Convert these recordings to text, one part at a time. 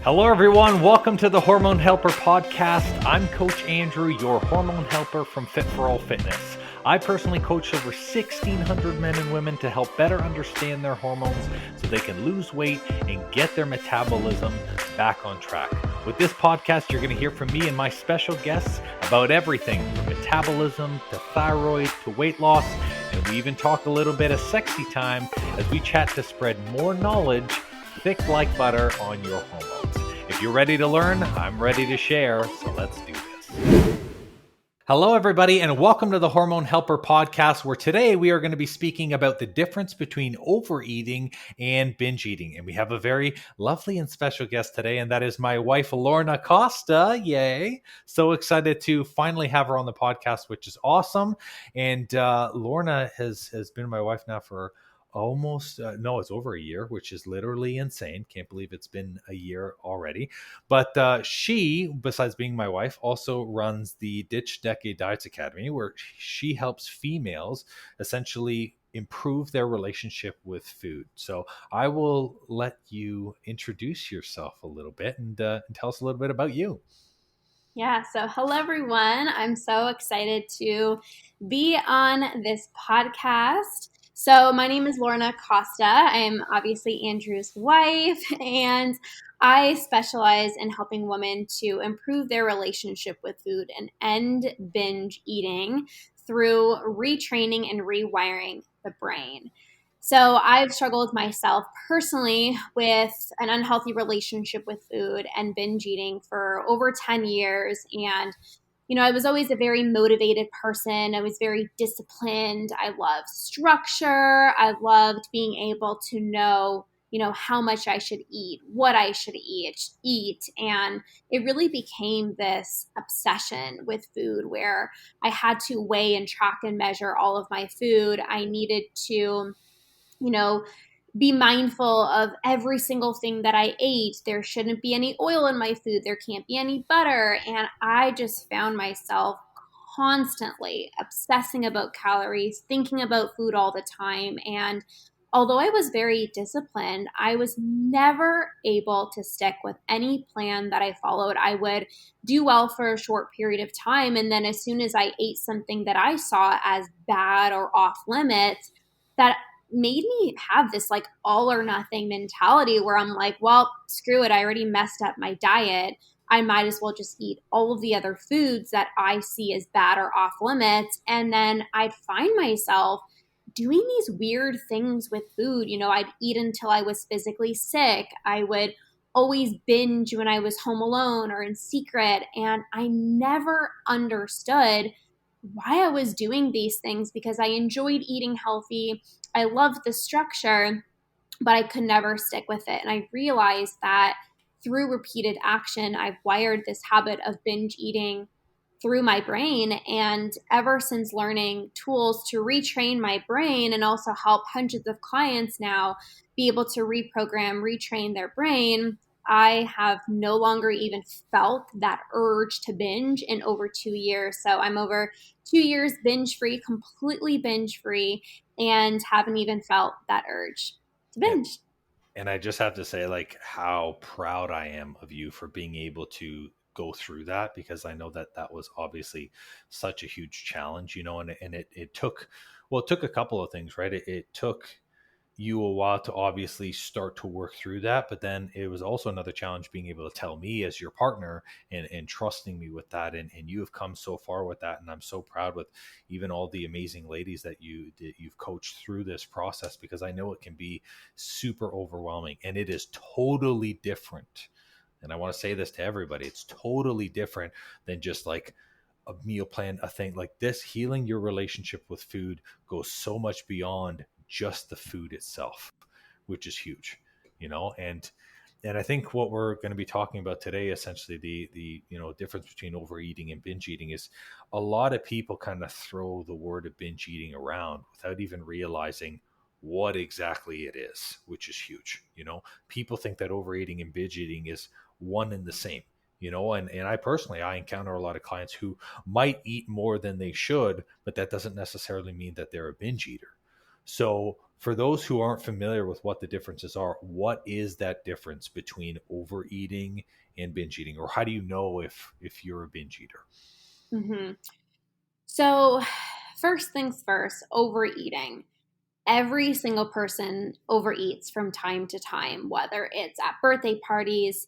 Hello, everyone. Welcome to the Hormone Helper podcast. I'm Coach Andrew, your hormone helper from Fit for All Fitness. I personally coach over 1,600 men and women to help better understand their hormones so they can lose weight and get their metabolism back on track. With this podcast, you're going to hear from me and my special guests about everything from metabolism to thyroid to weight loss. And we even talk a little bit of sexy time as we chat to spread more knowledge thick like butter on your hormones. If you're ready to learn, I'm ready to share, so let's do this. Hello, everybody, and welcome to the Hormone Helper podcast, where today we are going to be speaking about the difference between overeating and binge eating. And we have a very lovely and special guest today, and that is my wife, Lorna Costa. Yay. So excited to finally have her on the podcast, which is awesome. And Lorna has been my wife now for it's over a year, which is literally insane. Can't believe it's been a year already. But she, besides being my wife, also runs the Ditch Decade Diets Academy, where she helps females essentially improve their relationship with food. So I will let you introduce yourself a little bit and tell us a little bit about you. Yeah, so hello everyone. I'm so excited to be on this podcast. So, my name is Lorna Costa. I'm obviously Andrew's wife, and I specialize in helping women to improve their relationship with food and end binge eating through retraining and rewiring the brain. So I've struggled myself personally with an unhealthy relationship with food and binge eating for over 10 years. And, I was always a very motivated person. I was very disciplined. I loved structure. I loved being able to know, how much I should eat, what I should eat. And it really became this obsession with food where I had to weigh and track and measure all of my food. I needed to be mindful of every single thing that I ate. There shouldn't be any oil in my food. There can't be any butter. And I just found myself constantly obsessing about calories, thinking about food all the time. And although I was very disciplined, I was never able to stick with any plan that I followed. I would do well for a short period of time. And then as soon as I ate something that I saw as bad or off limits, that made me have this like all or nothing mentality where I'm like, well, screw it. I already messed up my diet. I might as well just eat all of the other foods that I see as bad or off limits. And then I'd find myself doing these weird things with food. I'd eat until I was physically sick. I would always binge when I was home alone or in secret. And I never understood why I was doing these things because I enjoyed eating healthy. I loved the structure, but I could never stick with it. And I realized that through repeated action, I've wired this habit of binge eating through my brain. And ever since learning tools to retrain my brain and also help hundreds of clients now be able to reprogram, retrain their brain, I have no longer even felt that urge to binge in over 2 years. So I'm over 2 years binge free, completely binge free, and haven't even felt that urge to binge. And I just have to say, like, how proud I am of you for being able to go through that, because I know that that was obviously such a huge challenge, and it took, well, it took a couple of things, right? It took you a while to obviously start to work through that, but then it was also another challenge being able to tell me as your partner and trusting me with that, and you have come so far with that, and I'm so proud with even all the amazing ladies that you've coached through this process, because I know it can be super overwhelming, and it is totally different. And I want to say this to everybody, it's totally different than just like a meal plan, a thing like this. Healing your relationship with food goes so much beyond just the food itself, which is huge, and I think what we're going to be talking about today, essentially the difference between overeating and binge eating, is a lot of people kind of throw the word of binge eating around without even realizing what exactly it is, which is huge. People think that overeating and binge eating is one and the same, and I personally, I encounter a lot of clients who might eat more than they should, but that doesn't necessarily mean that they're a binge eater. So For those who aren't familiar with what the differences are, what is that difference between overeating and binge eating? Or how do you know if you're a binge eater? Hmm. So, first things first, overeating. Every single person overeats from time to time, whether it's at birthday parties,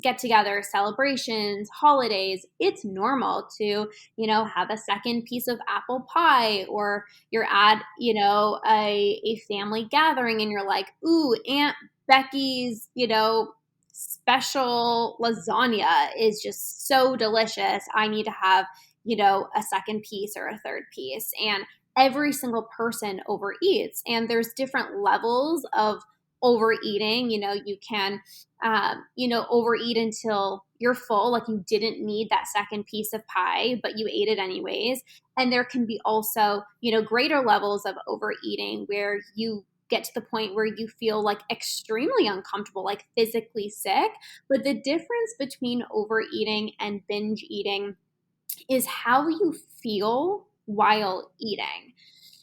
get togethers, celebrations, holidays. It's normal to, have a second piece of apple pie, or you're at, a family gathering and you're like, ooh, Aunt Becky's, special lasagna is just so delicious. I need to have, a second piece or a third piece. And every single person overeats, and there's different levels of overeating. You can overeat until you're full, like you didn't need that second piece of pie but you ate it anyways. And there can be also greater levels of overeating where you get to the point where you feel like extremely uncomfortable, like physically sick. But the difference between overeating and binge eating is how you feel while eating.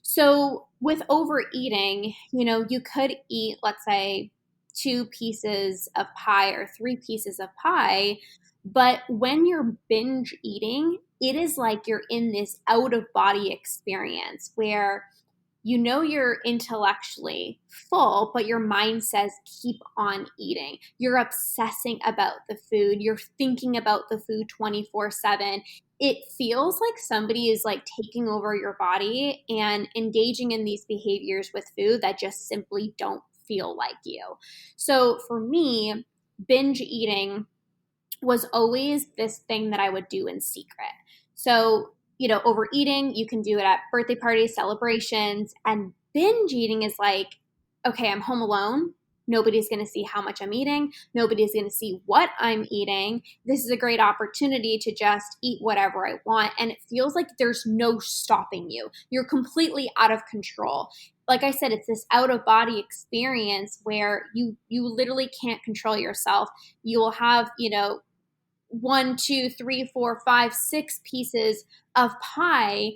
So with overeating, you could eat, let's say, two pieces of pie or three pieces of pie. But when you're binge eating, it is like you're in this out of body experience where you're intellectually full, but your mind says keep on eating. You're obsessing about the food. You're thinking about the food 24/7. It feels like somebody is like taking over your body and engaging in these behaviors with food that just simply don't feel like you. So for me, binge eating was always this thing that I would do in secret. So, overeating, you can do it at birthday parties, celebrations, and binge eating is like, okay, I'm home alone. Nobody's going to see how much I'm eating. Nobody's going to see what I'm eating. This is a great opportunity to just eat whatever I want. And it feels like there's no stopping you. You're completely out of control. Like I said, it's this out of body experience where you literally can't control yourself. You will have, one, two, three, four, five, six pieces of pie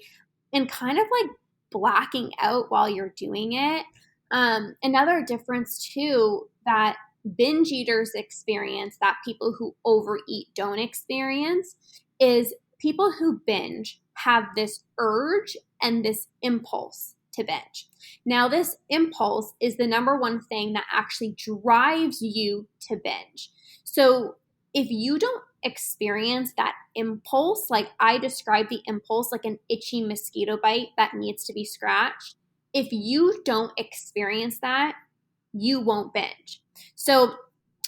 and kind of like blacking out while you're doing it. Another difference, too, that binge eaters experience that people who overeat don't experience is people who binge have this urge and this impulse to binge. Now, this impulse is the number one thing that actually drives you to binge. So, if you don't experience that impulse, like I describe the impulse like an itchy mosquito bite that needs to be scratched, if you don't experience that, you won't binge. So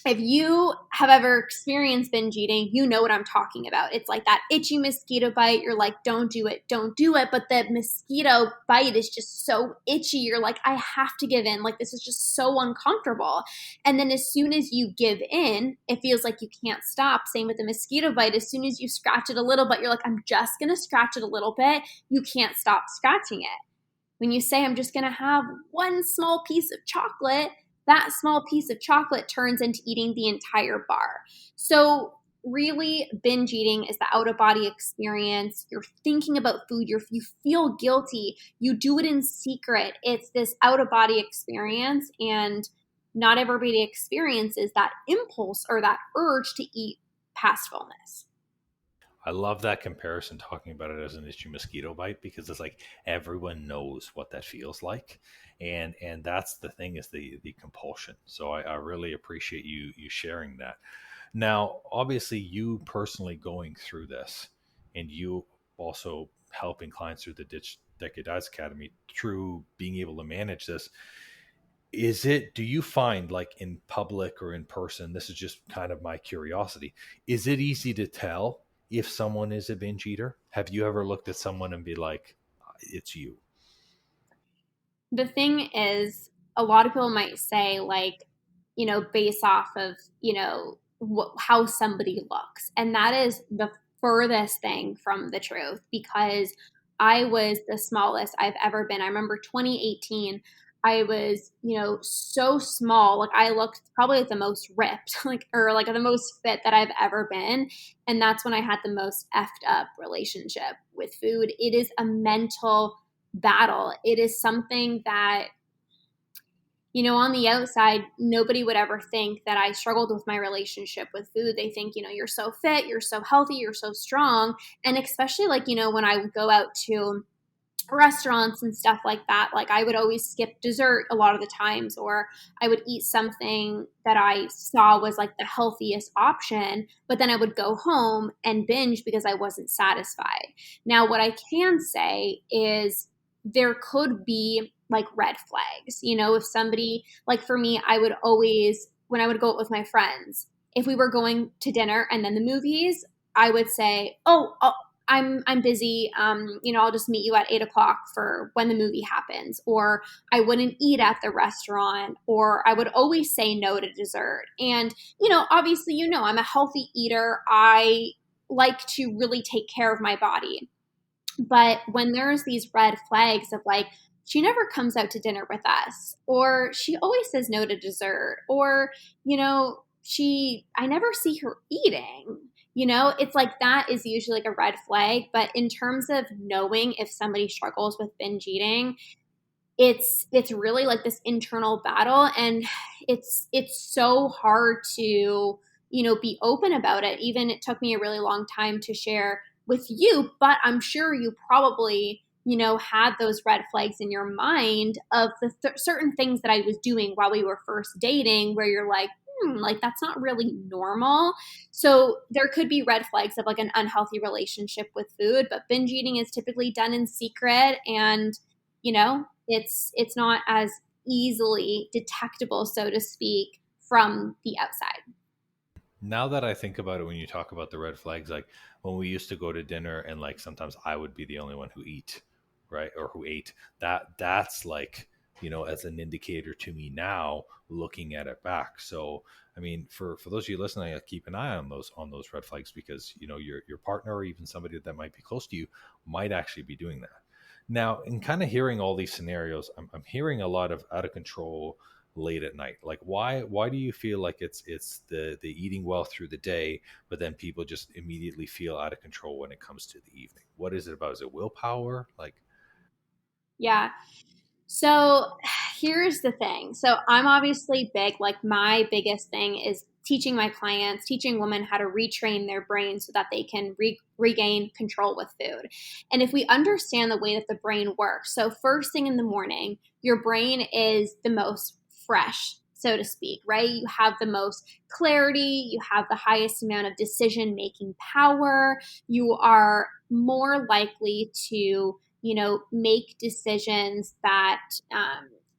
if you have ever experienced binge eating, you know what I'm talking about. It's like that itchy mosquito bite. You're like, don't do it, don't do it. But the mosquito bite is just so itchy. You're like, I have to give in. Like, this is just so uncomfortable. And then as soon as you give in, it feels like you can't stop. Same with the mosquito bite. As soon as you scratch it a little bit, you're like, I'm just going to scratch it a little bit. You can't stop scratching it. When you say, I'm just going to have one small piece of chocolate, that small piece of chocolate turns into eating the entire bar. So really, binge eating is the out of body experience. You're thinking about food. You feel guilty. You do it in secret. It's this out of body experience, and not everybody experiences that impulse or that urge to eat past fullness. I love that comparison, talking about it as an itchy mosquito bite, because it's like everyone knows what that feels like, and that's the thing, is the compulsion. So I really appreciate you sharing that. Now, obviously, you personally going through this, and you also helping clients through the Decade Diets Academy through being able to manage this. Do you find, like, in public or in person, this is just kind of my curiosity, is it easy to tell if someone is a binge eater? Have you ever looked at someone and be like, it's you? The thing is, a lot of people might say, like, based off of, how somebody looks. And that is the furthest thing from the truth, because I was the smallest I've ever been. I remember 2018, I was, so small. Like, I looked probably like the most ripped, like, or like the most fit that I've ever been. And that's when I had the most effed up relationship with food. It is a mental battle. It is something that on the outside, nobody would ever think that I struggled with my relationship with food. They think, you're so fit, you're so healthy, you're so strong. And especially like, when I would go out to restaurants and stuff like that, like I would always skip dessert a lot of the times, or I would eat something that I saw was like the healthiest option, but then I would go home and binge because I wasn't satisfied. Now, what I can say is there could be like red flags. If somebody, like for me, I would always, when I would go out with my friends, if we were going to dinner and then the movies, I would say, oh, I'm busy. I'll just meet you at 8 o'clock for when the movie happens. Or I wouldn't eat at the restaurant, or I would always say no to dessert. And, obviously, I'm a healthy eater. I like to really take care of my body. But when there's these red flags of like, she never comes out to dinner with us, or she always says no to dessert, or, I never see her eating. It's like that is usually like a red flag. But in terms of knowing if somebody struggles with binge eating, it's really like this internal battle, and it's so hard to be open about it. Even it took me a really long time to share with you, but I'm sure you probably had those red flags in your mind of the certain things that I was doing while we were first dating, where you're like, like that's not really normal. So there could be red flags of like an unhealthy relationship with food, but binge eating is typically done in secret, and it's not as easily detectable, so to speak, from the outside. Now that I think about it, when you talk about the red flags, like when we used to go to dinner and like sometimes I would be the only one who eat, right? Or who ate, that's like, as an indicator to me now looking at it back. So, I mean, for those of you listening, keep an eye on those red flags, because, your partner or even somebody that might be close to you might actually be doing that. Now, in kind of hearing all these scenarios, I'm hearing a lot of out of control late at night. Like, why do you feel like it's the eating well through the day, but then people just immediately feel out of control when it comes to the evening? What is it about? Is it willpower? Like, Yeah. So here's the thing. So I'm obviously big, like my biggest thing is teaching my clients, teaching women how to retrain their brain so that they can regain control with food. And if we understand the way that the brain works, so first thing in the morning, your brain is the most fresh, so to speak, right? You have the most clarity, you have the highest amount of decision making power, you are more likely to make decisions that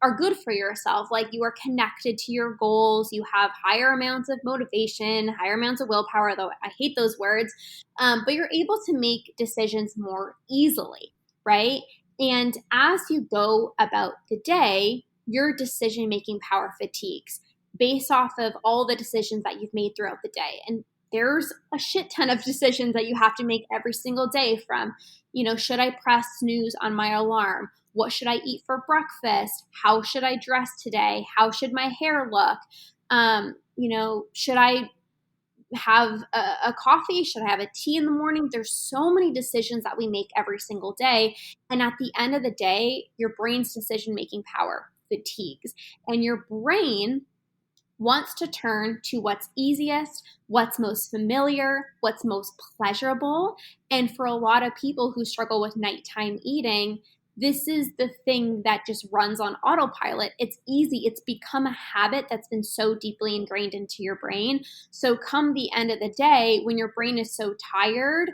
are good for yourself. Like you are connected to your goals, you have higher amounts of motivation, higher amounts of willpower, though I hate those words, but you're able to make decisions more easily, right? And as you go about the day, your decision making power fatigues based off of all the decisions that you've made throughout the day. And there's a shit ton of decisions that you have to make every single day, from should I press snooze on my alarm? What should I eat for breakfast? How should I dress today? How should my hair look? Should I have a coffee? Should I have a tea in the morning? There's so many decisions that we make every single day. And at the end of the day, your brain's decision making power fatigues. And your brain wants to turn to what's easiest, what's most familiar, what's most pleasurable. And for a lot of people who struggle with nighttime eating, this is the thing that just runs on autopilot. It's easy. It's become a habit that's been so deeply ingrained into your brain. So, come the end of the day, when your brain is so tired,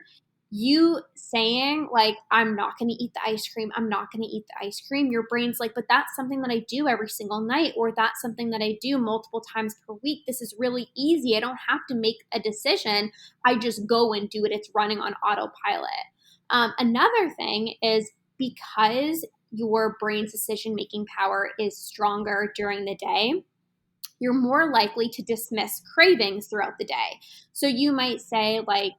you saying like, I'm not going to eat the ice cream, I'm not going to eat the ice cream, your brain's like, but that's something that I do every single night, or that's something that I do multiple times per week. This is really easy. I don't have to make a decision. I just go and do it. It's running on autopilot. Another thing is, because your brain's decision making power is stronger during the day, you're more likely to dismiss cravings throughout the day. So you might say like,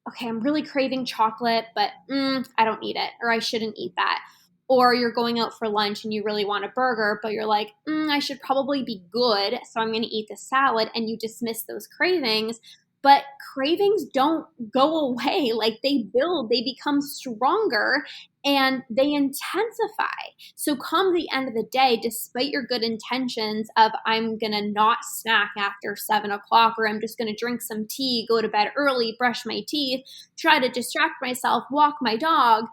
okay, I'm really craving chocolate, but I don't eat it, or I shouldn't eat that. Or you're going out for lunch and you really want a burger, but you're like, I should probably be good, so I'm going to eat the salad, and you dismiss those cravings. but cravings don't go away. Like they build, they become stronger, and they intensify. So come the end of the day, despite your good intentions of I'm going to not snack after 7 o'clock, or I'm just going to drink some tea, go to bed early, brush my teeth, try to distract myself, walk my dog,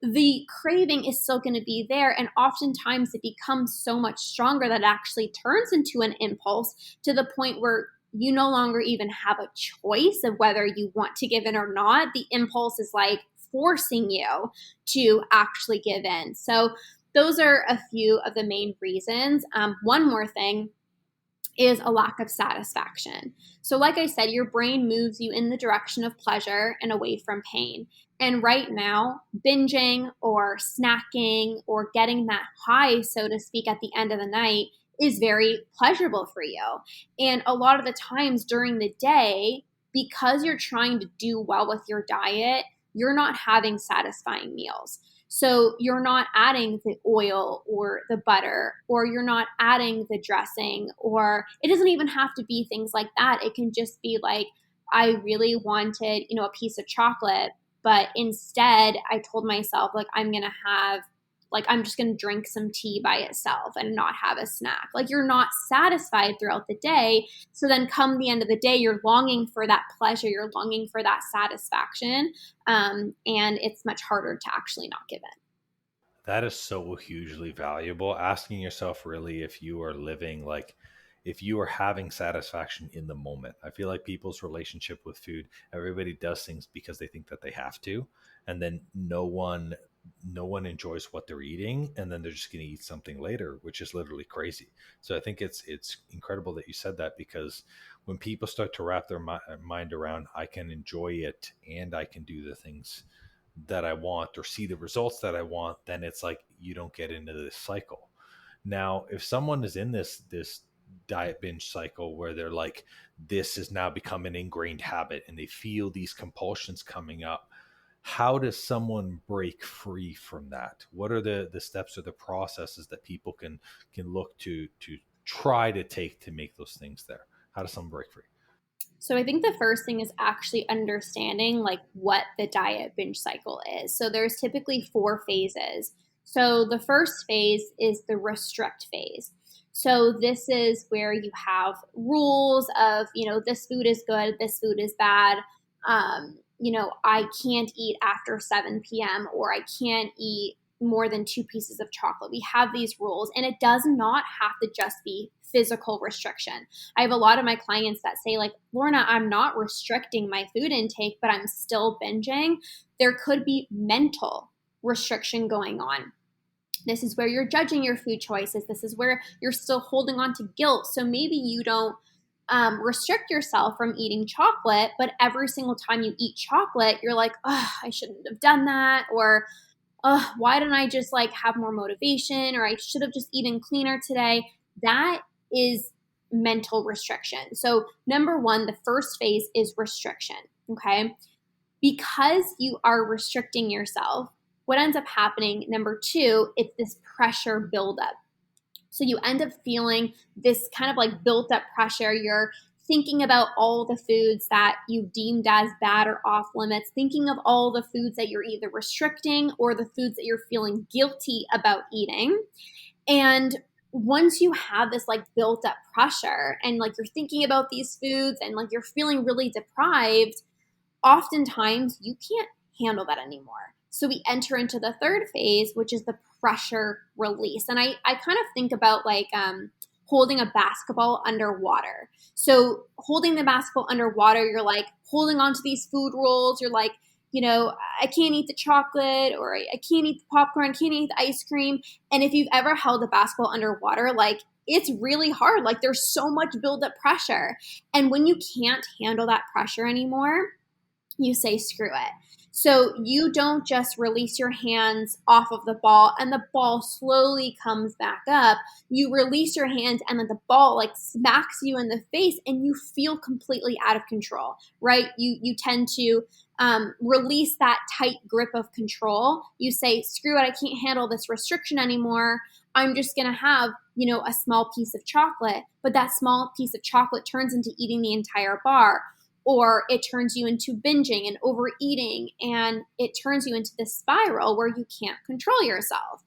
the craving is still going to be there. And oftentimes it becomes so much stronger that it actually turns into an impulse, to the point where you no longer even have a choice of whether you want to give in or not. The impulse is like forcing you to actually give in. So those are a few of the main reasons. One more thing is a lack of satisfaction. So like I said, your brain moves you in the direction of pleasure and away from pain. And right now, binging or snacking or getting that high, so to speak, at the end of the night is very pleasurable for you. And a lot of the times during the day, because you're trying to do well with your diet, you're not having satisfying meals. So you're not adding the oil or the butter, or you're not adding the dressing, or it doesn't even have to be things like that. It can just be like, I really wanted, a piece of chocolate, but instead I told myself like, I'm just going to drink some tea by itself and not have a snack. Like you're not satisfied throughout the day. So then come the end of the day, you're longing for that pleasure. You're longing for that satisfaction. And it's much harder to actually not give in. That is so hugely valuable. Asking yourself really if you are living if you are having satisfaction in the moment. I feel like people's relationship with food, everybody does things because they think that they have to, and then no one enjoys what they're eating, and then they're just going to eat something later, which is literally crazy. So I think it's incredible that you said that, because when people start to wrap their mind around, I can enjoy it and I can do the things that I want or see the results that I want, then it's like you don't get into this cycle. Now, if someone is in this diet binge cycle where they're like, this has now become an ingrained habit and they feel these compulsions coming up, how does someone break free from that? What are the steps or the processes that people can look to try to take to make those things there? How does someone break free? So I think the first thing is actually understanding like what the diet binge cycle is. So there's typically 4 phases. So the first phase is the restrict phase. So this is where you have rules of, this food is good, this food is bad. I can't eat after 7 p.m. or I can't eat more than 2 pieces of chocolate. We have these rules, and it does not have to just be physical restriction. I have a lot of my clients that say like, Lorna, I'm not restricting my food intake, but I'm still binging. There could be mental restriction going on. This is where you're judging your food choices. This is where you're still holding on to guilt. So maybe you don't restrict yourself from eating chocolate, but every single time you eat chocolate, you're like, oh, I shouldn't have done that. Or, oh, why didn't I just have more motivation? Or I should have just eaten cleaner today. That is mental restriction. So number 1, the first phase is restriction. Okay. Because you are restricting yourself, what ends up happening, number 2, it's this pressure buildup. So you end up feeling this kind of built up pressure. You're thinking about all the foods that you deemed as bad or off limits, thinking of all the foods that you're either restricting or the foods that you're feeling guilty about eating. And once you have this built up pressure and you're thinking about these foods and you're feeling really deprived, oftentimes you can't handle that anymore. So we enter into the third phase, which is the pressure release. And I kind of think about holding a basketball underwater. So holding the basketball underwater, you're holding onto these food rules. You're I can't eat the chocolate, or I can't eat the popcorn, can't eat the ice cream. And if you've ever held a basketball underwater, it's really hard. There's so much buildup pressure. And when you can't handle that pressure anymore, you say, screw it. So you don't just release your hands off of the ball and the ball slowly comes back up. You release your hands and then the ball smacks you in the face and you feel completely out of control, right? You tend to release that tight grip of control. You say, screw it, I can't handle this restriction anymore. I'm just going to have, a small piece of chocolate, but that small piece of chocolate turns into eating the entire bar. or it turns you into binging and overeating, and it turns you into this spiral where you can't control yourself.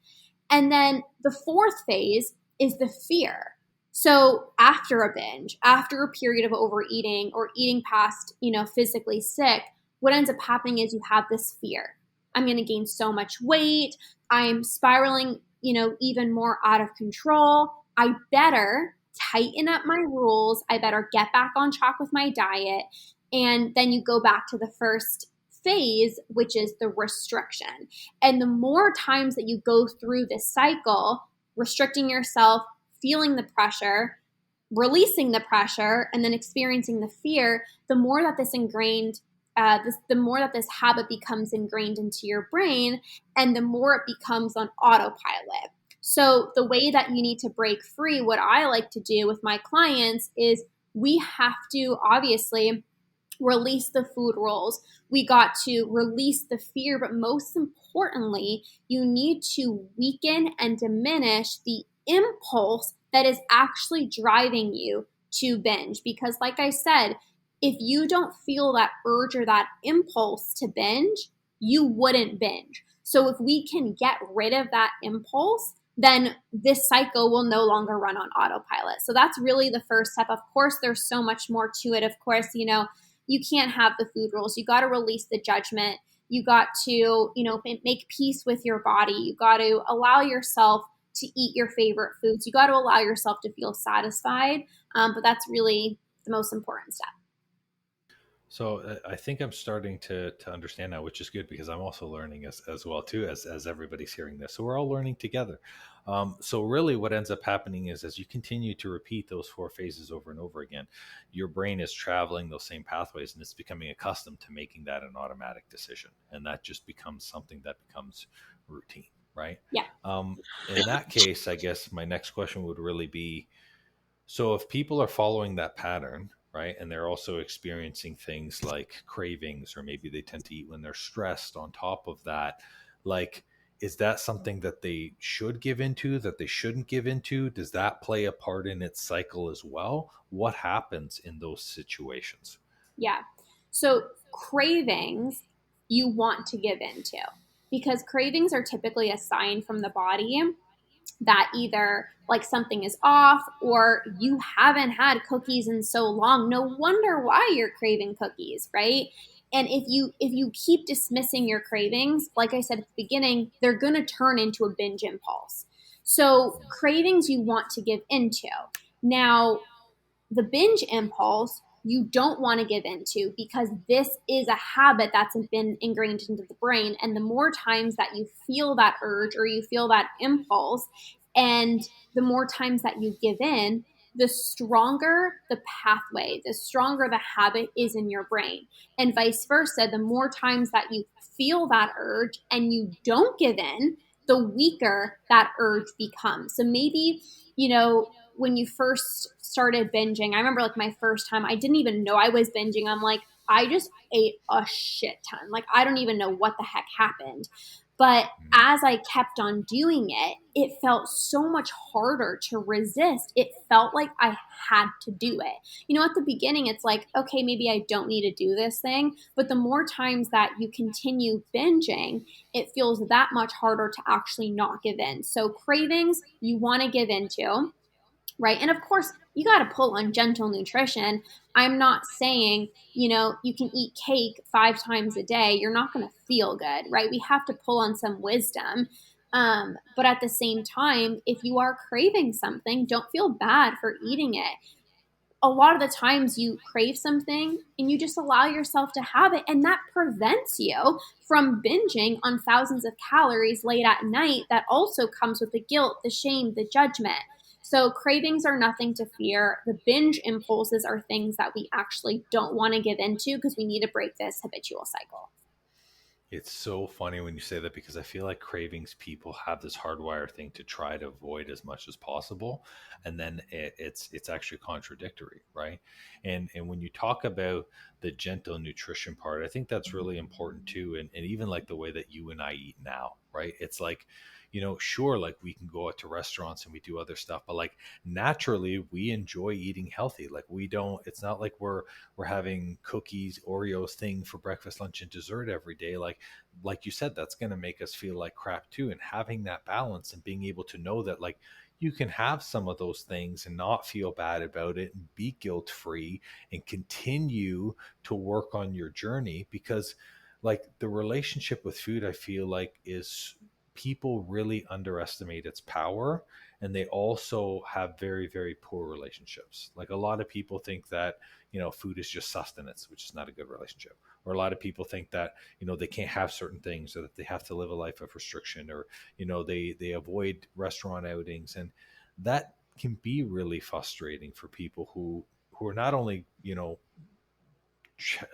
And then the fourth phase is the fear. So after a binge, after a period of overeating or eating past, physically sick, what ends up happening is you have this fear. I'm going to gain so much weight. I'm spiraling, even more out of control. I better tighten up my rules. I better get back on track with my diet. And then you go back to the first phase, which is the restriction. And the more times that you go through this cycle, restricting yourself, feeling the pressure, releasing the pressure, and then experiencing the fear, the more that the more that this habit becomes ingrained into your brain, and the more it becomes on autopilot. So the way that you need to break free, what I like to do with my clients is we have to obviously release the food rules. We got to release the fear, but most importantly, you need to weaken and diminish the impulse that is actually driving you to binge. Because, like I said, if you don't feel that urge or that impulse to binge, you wouldn't binge. So, if we can get rid of that impulse, then this cycle will no longer run on autopilot. So, that's really the first step. Of course, there's so much more to it. Of course, you can't have the food rules. You got to release the judgment. You got to, make peace with your body. You got to allow yourself to eat your favorite foods. You got to allow yourself to feel satisfied. But that's really the most important step. So I think I'm starting to understand now, which is good because I'm also learning as well too, as everybody's hearing this. So we're all learning together. So really what ends up happening is as you continue to repeat those four phases over and over again, your brain is traveling those same pathways and it's becoming accustomed to making that an automatic decision. And that just becomes something that becomes routine, right? Yeah. In that case, I guess my next question would really be, so if people are following that pattern, right, and they're also experiencing things like cravings, or maybe they tend to eat when they're stressed on top of that, like, is that something that they should give into, that they shouldn't give into? Does that play a part in its cycle as well? What happens in those situations? Yeah. So cravings you want to give into, because cravings are typically a sign from the body that either like something is off or you haven't had cookies in so long. No wonder why you're craving cookies, right? And if you keep dismissing your cravings, like I said at the beginning, they're going to turn into a binge impulse. So cravings you want to give into. Now, the binge impulse you don't want to give into, because this is a habit that's been ingrained into the brain. And the more times that you feel that urge or you feel that impulse, and the more times that you give in, the stronger the pathway, the stronger the habit is in your brain. And vice versa, the more times that you feel that urge and you don't give in, the weaker that urge becomes. So maybe, when you first started binging, I remember like my first time, I didn't even know I was binging. I'm like, I just ate a shit ton. Like, I don't even know what the heck happened. But as I kept on doing it, it felt so much harder to resist. It felt like I had to do it. At the beginning, it's like, okay, maybe I don't need to do this thing. But the more times that you continue binging, it feels that much harder to actually not give in. So cravings, you want to give into. Right. And of course, you got to pull on gentle nutrition. I'm not saying, you can eat cake 5 times a day. You're not going to feel good, right? We have to pull on some wisdom. But at the same time, if you are craving something, don't feel bad for eating it. A lot of the times you crave something and you just allow yourself to have it. And that prevents you from binging on thousands of calories late at night. That also comes with the guilt, the shame, the judgment. So cravings are nothing to fear. The binge impulses are things that we actually don't want to give into because we need to break this habitual cycle. It's so funny when you say that because I feel like cravings people have this hardwire thing to try to avoid as much as possible, and then it's actually contradictory, right? And when you talk about the gentle nutrition part, I think that's really important too, and even like the way that you and I eat now, right? It's like sure, like we can go out to restaurants and we do other stuff, but like naturally we enjoy eating healthy. Like we don't, it's not like we're having cookies, Oreos thing for breakfast, lunch, and dessert every day. Like you said, that's going to make us feel like crap too. And having that balance and being able to know that like you can have some of those things and not feel bad about it and be guilt free and continue to work on your journey. Because like the relationship with food, I feel like is, people really underestimate its power, and they also have very, very poor relationships. Like a lot of people think that food is just sustenance, which is not a good relationship. Or a lot of people think that they can't have certain things, or that they have to live a life of restriction, or they avoid restaurant outings. And that can be really frustrating for people who are not only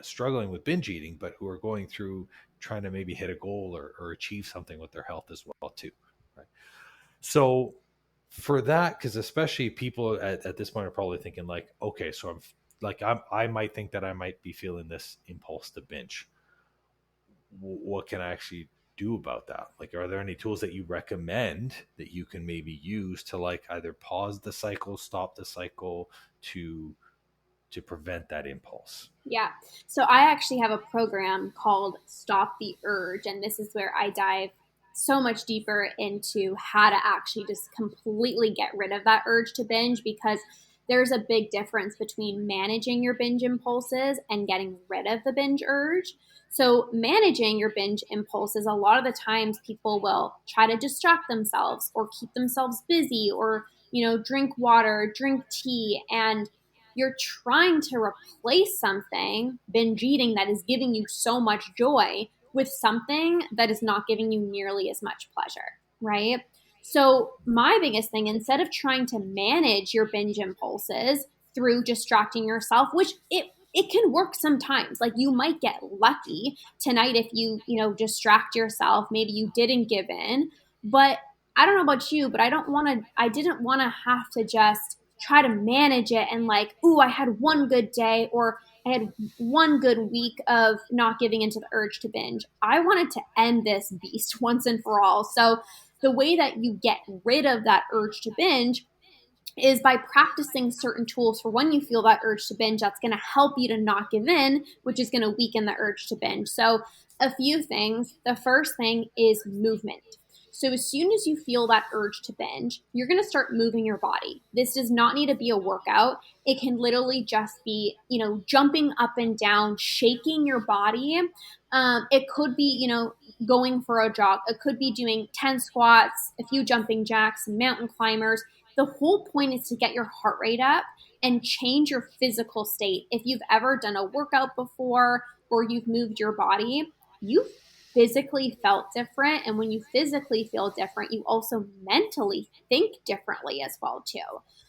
struggling with binge eating, but who are going through trying to maybe hit a goal, or achieve something with their health as well too, right? So for that, because especially people at this point are probably thinking like, okay, so I might think that I might be feeling this impulse to binge. What can I actually do about that? Like, are there any tools that you recommend that you can maybe use to like either pause the cycle, stop the cycle, to prevent that impulse? Yeah. So I actually have a program called Stop the Urge, and this is where I dive so much deeper into how to actually just completely get rid of that urge to binge, because there's a big difference between managing your binge impulses and getting rid of the binge urge. So, managing your binge impulses, a lot of the times people will try to distract themselves or keep themselves busy, or, drink water, drink tea, and you're trying to replace something, binge eating, that is giving you so much joy with something that is not giving you nearly as much pleasure, right? So, my biggest thing, instead of trying to manage your binge impulses through distracting yourself, which it can work sometimes. Like you might get lucky tonight if distract yourself, maybe you didn't give in, but I don't know about you, but I didn't want to have to just try to manage it and like, ooh, I had one good day, or I had one good week of not giving into the urge to binge. I wanted to end this beast once and for all. So the way that you get rid of that urge to binge is by practicing certain tools for when you feel that urge to binge that's going to help you to not give in, which is going to weaken the urge to binge. So a few things. The first thing is movement. So as soon as you feel that urge to binge, you're going to start moving your body. This does not need to be a workout. It can literally just be, jumping up and down, shaking your body. It could be, going for a jog. It could be doing 10 squats, a few jumping jacks, mountain climbers. The whole point is to get your heart rate up and change your physical state. If you've ever done a workout before or you've moved your body, you physically felt different. And when you physically feel different, you also mentally think differently as well too.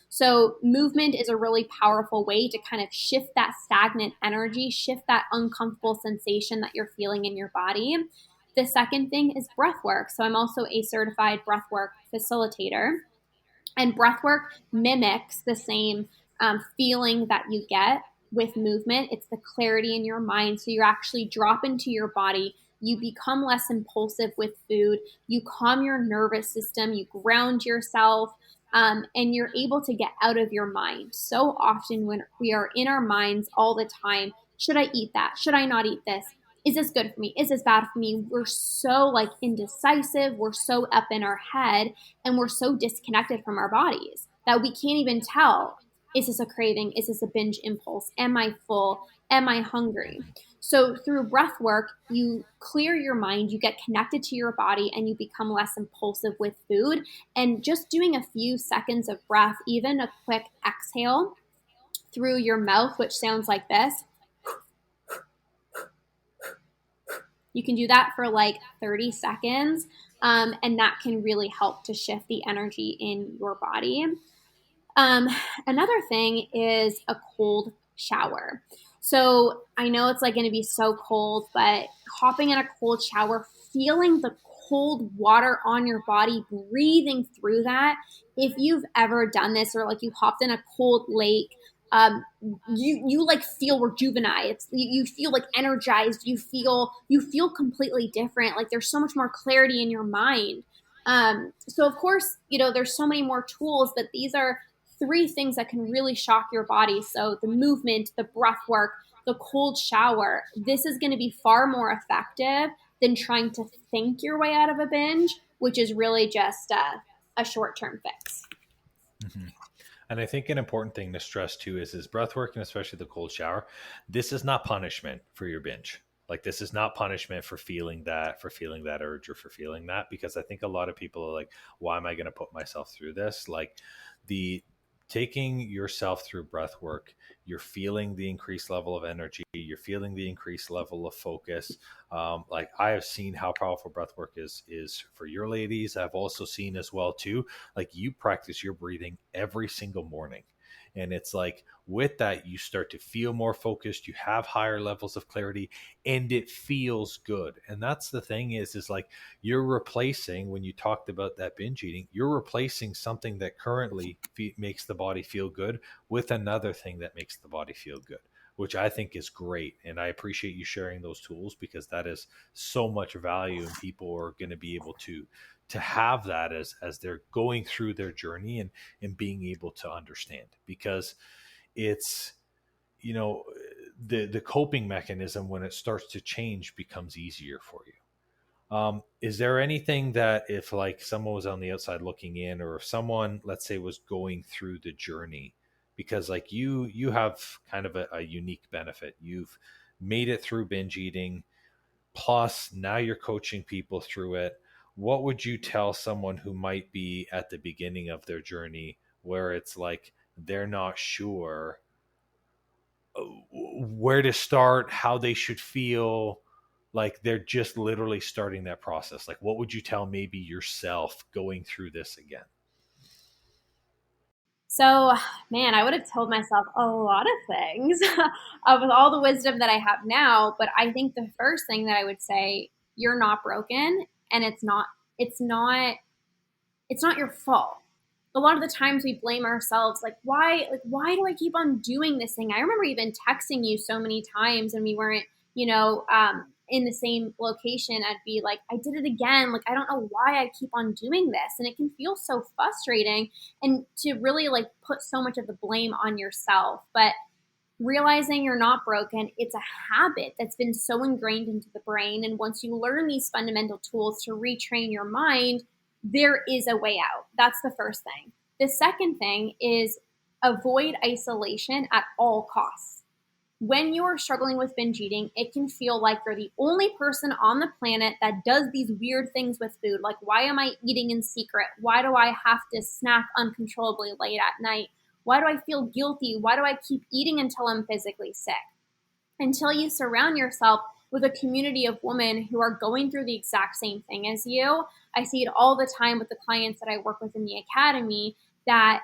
So movement is a really powerful way to kind of shift that stagnant energy, shift that uncomfortable sensation that you're feeling in your body. The second thing is breath work. So I'm also a certified breath work facilitator. And breath work mimics the same feeling that you get with movement. It's the clarity in your mind. So you actually drop into your body. You become less impulsive with food. You calm your nervous system. You ground yourself. And you're able to get out of your mind. So often when we are in our minds all the time, should I eat that? Should I not eat this? Is this good for me? Is this bad for me? We're so like indecisive. We're so up in our head, and we're so disconnected from our bodies that we can't even tell, is this a craving? Is this a binge impulse? Am I full? Am I hungry? So through breath work, you clear your mind, you get connected to your body, and you become less impulsive with food. And just doing a few seconds of breath, even a quick exhale through your mouth, which sounds like this. You can do that for like 30 seconds, and that can really help to shift the energy in your body. Another thing is a cold shower. So I know it's like going to be so cold, but hopping in a cold shower, feeling the cold water on your body, breathing through that. If you've ever done this, or like you hopped in a cold lake, you like feel rejuvenated. You feel like energized. You feel completely different. Like there's so much more clarity in your mind. So of course, there's so many more tools, but these are three things that can really shock your body. So the movement, the breath work, the cold shower, this is going to be far more effective than trying to think your way out of a binge, which is really just a short-term fix. Mm-hmm. And I think an important thing to stress too is breath work, and especially the cold shower. This is not punishment for your binge. Like, this is not punishment for feeling that urge or for feeling that, because I think a lot of people are like, why am I going to put myself through this? Like, the taking yourself through breath work, you're feeling the increased level of energy, you're feeling the increased level of focus. Like, I have seen how powerful breath work is for your ladies. I've also seen as well too, like, you practice your breathing every single morning, and it's like, with that, you start to feel more focused, you have higher levels of clarity, and it feels good. And that's the thing is like, you're replacing, when you talked about that binge eating, you're replacing something that currently makes the body feel good with another thing that makes the body feel good, which I think is great. And I appreciate you sharing those tools, because that is so much value, and people are going to be able to have that as they're going through their journey, and being able to understand, because it's, you know, the coping mechanism, when it starts to change, becomes easier for you. Is there anything that, if like someone was on the outside looking in, or if someone, let's say, was going through the journey, because like you have kind of a unique benefit, you've made it through binge eating, plus now you're coaching people through it. What would you tell someone who might be at the beginning of their journey, where it's like they're not sure where to start, how they should feel, like they're just literally starting that process? Like, what would you tell maybe yourself going through this again? So, man, I would have told myself a lot of things with all the wisdom that I have now. But I think the first thing that I would say, you're not broken, and it's not, it's not your fault. A lot of the times we blame ourselves, like why do I keep on doing this thing? I remember even texting you so many times, and we weren't, in the same location. I'd be like, I did it again. Like, I don't know why I keep on doing this, and it can feel so frustrating, and to really like put so much of the blame on yourself. But realizing you're not broken, it's a habit that's been so ingrained into the brain. And once you learn these fundamental tools to retrain your mind, there is a way out. That's the first thing. The second thing is avoid isolation at all costs. When you are struggling with binge eating, it can feel like you're the only person on the planet that does these weird things with food. Like, why am I eating in secret? Why do I have to snack uncontrollably late at night? Why do I feel guilty? Why do I keep eating until I'm physically sick? Until you surround yourself with a community of women who are going through the exact same thing as you. I see it all the time with the clients that I work with in the academy, that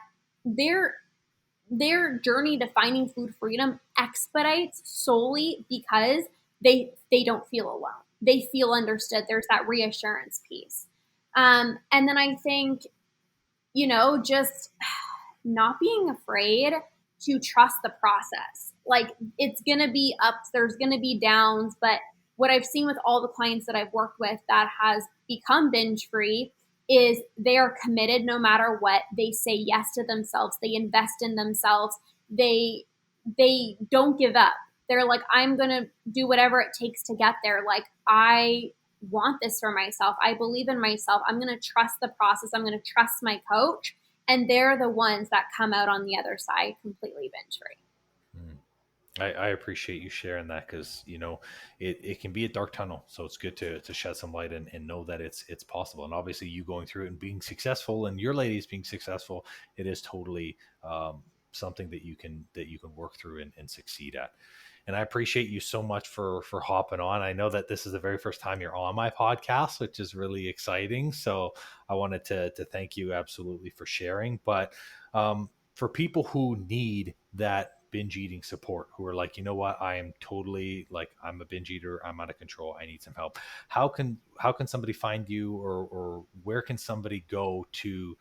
their their journey to finding food freedom expedites solely because they don't feel alone. They feel understood. There's that reassurance piece. And then I think, just not being afraid to trust the process. Like, it's going to be ups, there's going to be downs, but what I've seen with all the clients that I've worked with that has become binge free is they are committed no matter what. They say yes to themselves. They invest in themselves. They don't give up. They're like, I'm going to do whatever it takes to get there. Like, I want this for myself. I believe in myself. I'm going to trust the process. I'm going to trust my coach, and they're the ones that come out on the other side completely binge free. Mm. I appreciate you sharing that, because it can be a dark tunnel, so it's good to shed some light, and know that it's possible. And obviously, you going through it and being successful, and your ladies being successful, it is totally something that you can work through and succeed at. And I appreciate you so much for hopping on. I know that this is the very first time you're on my podcast, which is really exciting. So I wanted to thank you absolutely for sharing. But for people who need that binge eating support, who are like, you know what, I am totally, like, I'm a binge eater, I'm out of control, I need some help. How can somebody find you, or where can somebody go to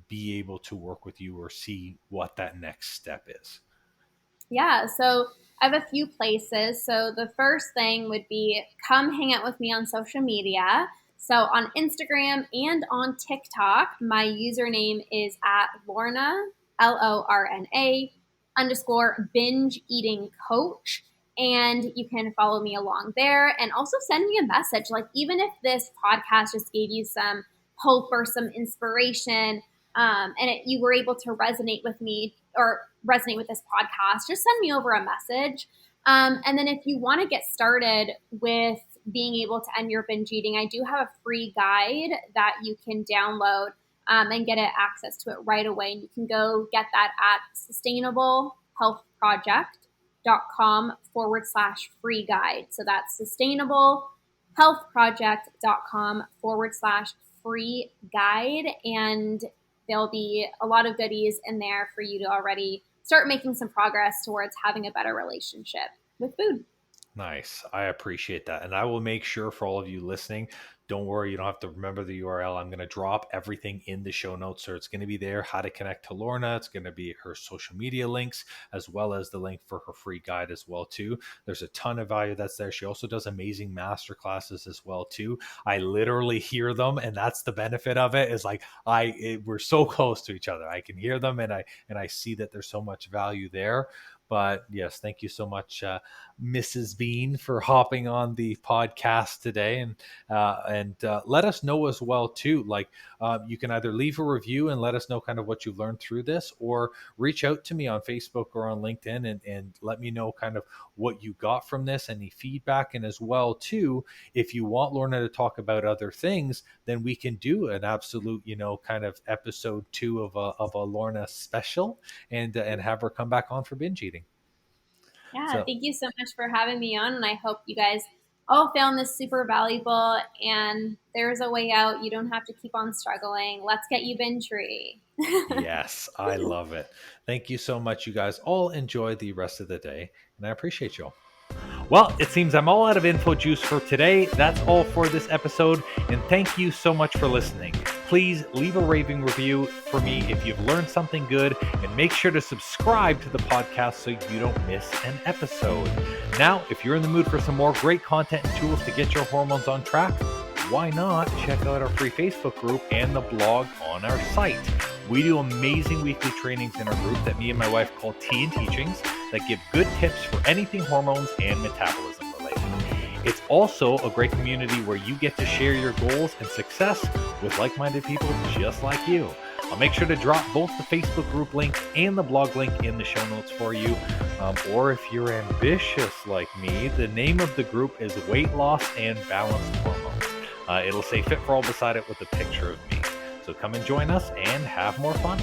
be able to work with you, or see what that next step is? Yeah, so I have a few places. So the first thing would be come hang out with me on social media. So on Instagram and on TikTok, my username is at Lorna, Lorna _ binge eating coach. And you can follow me along there and also send me a message. Like, even if this podcast just gave you some hope or some inspiration, you were able to resonate with me or resonate with this podcast, just send me over a message. And then if you want to get started with being able to end your binge eating, I do have a free guide that you can download and get access to it right away. And you can go get that at sustainablehealthproject.com/free guide. So that's sustainablehealthproject.com/free guide. And there'll be a lot of goodies in there for you to already start making some progress towards having a better relationship with food. Nice. I appreciate that. And I will make sure for all of you listening, don't worry, you don't have to remember the URL. I'm going to drop everything in the show notes. So it's going to be there, how to connect to Lorna. It's going to be her social media links, as well as the link for her free guide as well, too. There's a ton of value that's there. She also does amazing master classes as well, too. I literally hear them, and that's the benefit of it, is like we're so close to each other. I can hear them, and I see that there's so much value there. But yes, thank you so much, Mrs. Bean, for hopping on the podcast today, and let us know as well too. Like, you can either leave a review and let us know kind of what you learned through this, or reach out to me on Facebook or on LinkedIn and let me know kind of what you got from this, any feedback, and as well too, if you want Lorna to talk about other things, then we can do an absolute, kind of episode 2 of a Lorna special, and have her come back on for binge eating. Yeah, thank you so much for having me on, and I hope you guys all found this super valuable, and there's a way out. You don't have to keep on struggling. Let's get you binge free. Yes, I love it. Thank you so much, you guys. All enjoy the rest of the day, and I appreciate you all. Well, it seems I'm all out of info juice for today. That's all for this episode, and thank you so much for listening. Please leave a raving review for me if you've learned something good, and make sure to subscribe to the podcast so you don't miss an episode. Now, if you're in the mood for some more great content and tools to get your hormones on track, why not check out our free Facebook group and the blog on our site. We do amazing weekly trainings in our group that me and my wife call Tea and Teachings, that give good tips for anything hormones and metabolism related. It's also a great community where you get to share your goals and success with like-minded people just like you. I'll make sure to drop both the Facebook group link and the blog link in the show notes for you. Or if you're ambitious like me, the name of the group is Weight Loss and Balanced Hormones. It'll say Fit for All beside it with a picture of me. So come and join us and have more fun.